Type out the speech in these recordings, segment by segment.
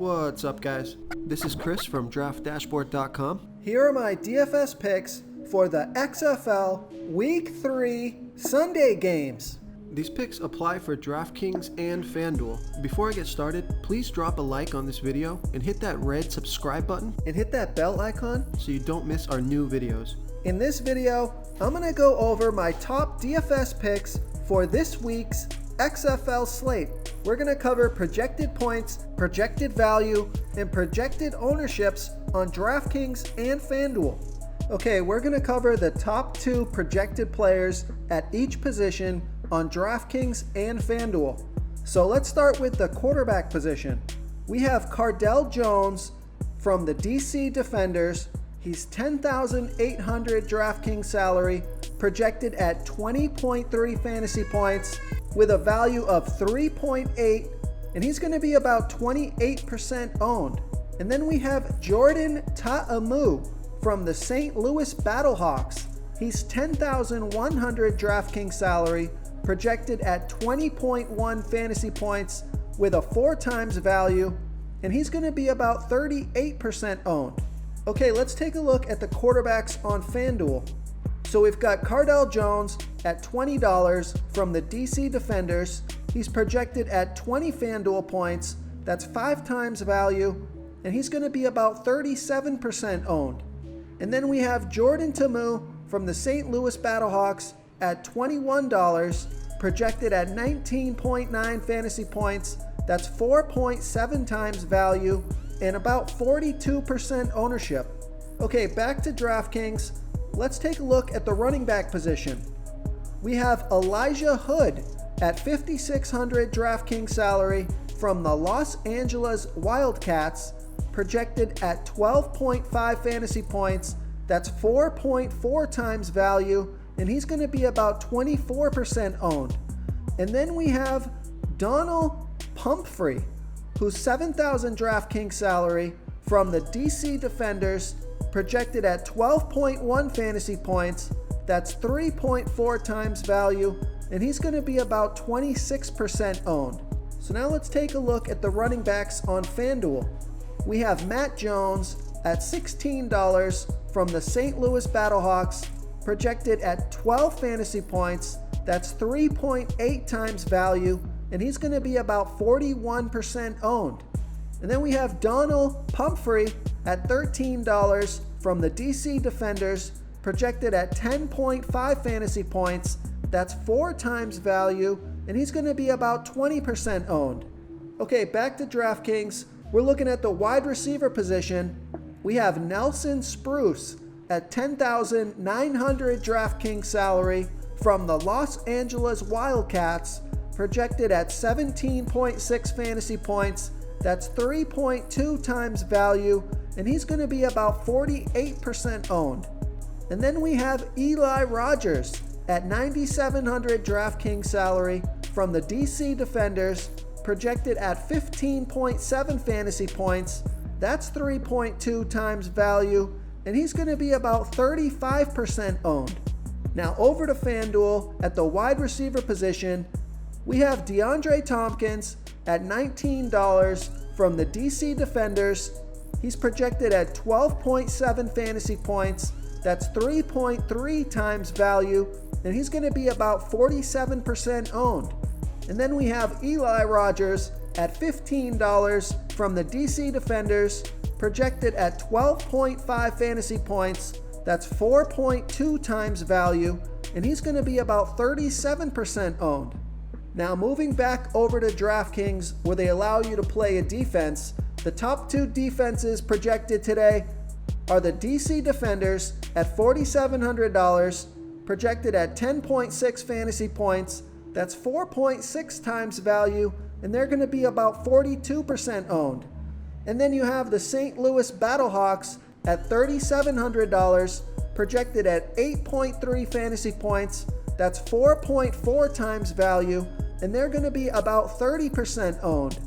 What's up, guys? This is Chris from DraftDashboard.com. Here are my DFS picks for the XFL Week 3 Sunday games. These picks apply for DraftKings and FanDuel. Before I get started, please drop a like on this video and hit that red subscribe button And hit that bell icon so you don't miss our new videos. In this video, I'm going to go over my top DFS picks for this week's XFL slate. We're going to cover projected points, projected value, and projected ownerships on DraftKings and FanDuel. Okay, we're going to cover the top 2 projected players at each position on DraftKings and FanDuel. So let's start with the quarterback position. We have Cardell Jones from the DC Defenders. He's $10,800 DraftKings salary, projected at 20.3 fantasy points with a value of 3.8, and he's going to be about 28% owned. And then we have Jordan Ta'amu from the St. Louis Battlehawks. He's $10,100 DraftKings salary, projected at 20.1 fantasy points with a 4 times value, and he's going to be about 38% owned. Okay, let's take a look at the quarterbacks on FanDuel. So we've got Cardell Jones at $20 from the DC Defenders. He's projected at 20 FanDuel points. That's 5 times value, and he's going to be about 37% owned. And then we have Jordan Ta'amu from the St. Louis Battlehawks at $21, projected at 19.9 fantasy points. That's 4.7 times value and about 42% ownership. Okay, back to DraftKings. Let's take a look at the running back position. We have Elijah Hood at $5,600 DraftKings salary from the Los Angeles Wildcats, projected at 12.5 fantasy points. That's 4.4 times value, and he's going to be about 24% owned. And then we have Donald Pumphrey, who's $7,000 DraftKings salary from the DC Defenders, projected at 12.1 fantasy points. That's 3.4 times value, and he's going to be about 26% owned. So now let's take a look at the running backs on FanDuel. We have Matt Jones at $16 from the St. Louis Battlehawks, projected at 12 fantasy points. That's 3.8 times value, and he's going to be about 41% owned. And then we have Donald Pumphrey at $13 from the DC Defenders, projected at 10.5 fantasy points. That's 4 times value, and he's going to be about 20% owned. Okay, back to DraftKings. We're looking at the wide receiver position. We have Nelson Spruce at $10,900 DraftKings salary from the Los Angeles Wildcats, projected at 17.6 fantasy points. That's 3.2 times value, and he's going to be about 48% owned. And then we have Eli Rogers at $9,700 DraftKings salary from the DC Defenders, projected at 15.7 fantasy points. That's 3.2 times value, and he's going to be about 35% owned. Now over to FanDuel at the wide receiver position. We have DeAndre Thompkins at $19 from the DC Defenders. He's projected at 12.7 fantasy points. That's 3.3 times value, and he's going to be about 47% owned. And then we have Eli Rogers at $15 from the DC Defenders, projected at 12.5 fantasy points. That's 4.2 times value, and he's going to be about 37% owned. Now moving back over to DraftKings, where they allow you to play a defense, the top 2 defenses projected today are the DC Defenders at $4,700, projected at 10.6 fantasy points. That's 4.6 times value, and they're going to be about 42% owned. And then you have the St. Louis Battlehawks at $3,700, projected at 8.3 fantasy points. That's 4.4 times value, and they're going to be about 30% owned.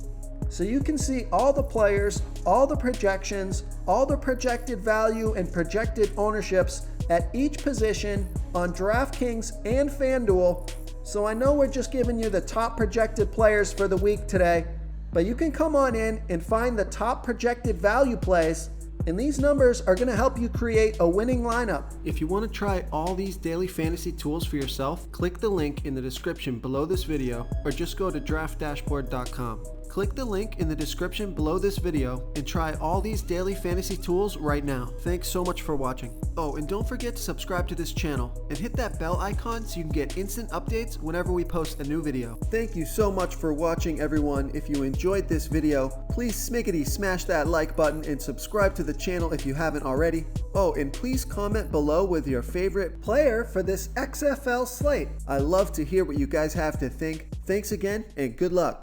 So you can see all the players, all the projections, all the projected value and projected ownerships at each position on DraftKings and FanDuel. So I know we're just giving you the top projected players for the week today, but you can come on in and find the top projected value plays, and these numbers are going to help you create a winning lineup. If you want to try all these daily fantasy tools for yourself, click the link in the description below this video or just go to draftdashboard.com. Click the link in the description below this video and try all these daily fantasy tools right now. Thanks so much for watching. Oh, and don't forget to subscribe to this channel and hit that bell icon so you can get instant updates whenever we post a new video. Thank you so much for watching, everyone. If you enjoyed this video, please smickety smash that like button and subscribe to the channel if you haven't already. Oh, and please comment below with your favorite player for this XFL slate. I love to hear what you guys have to think. Thanks again and good luck.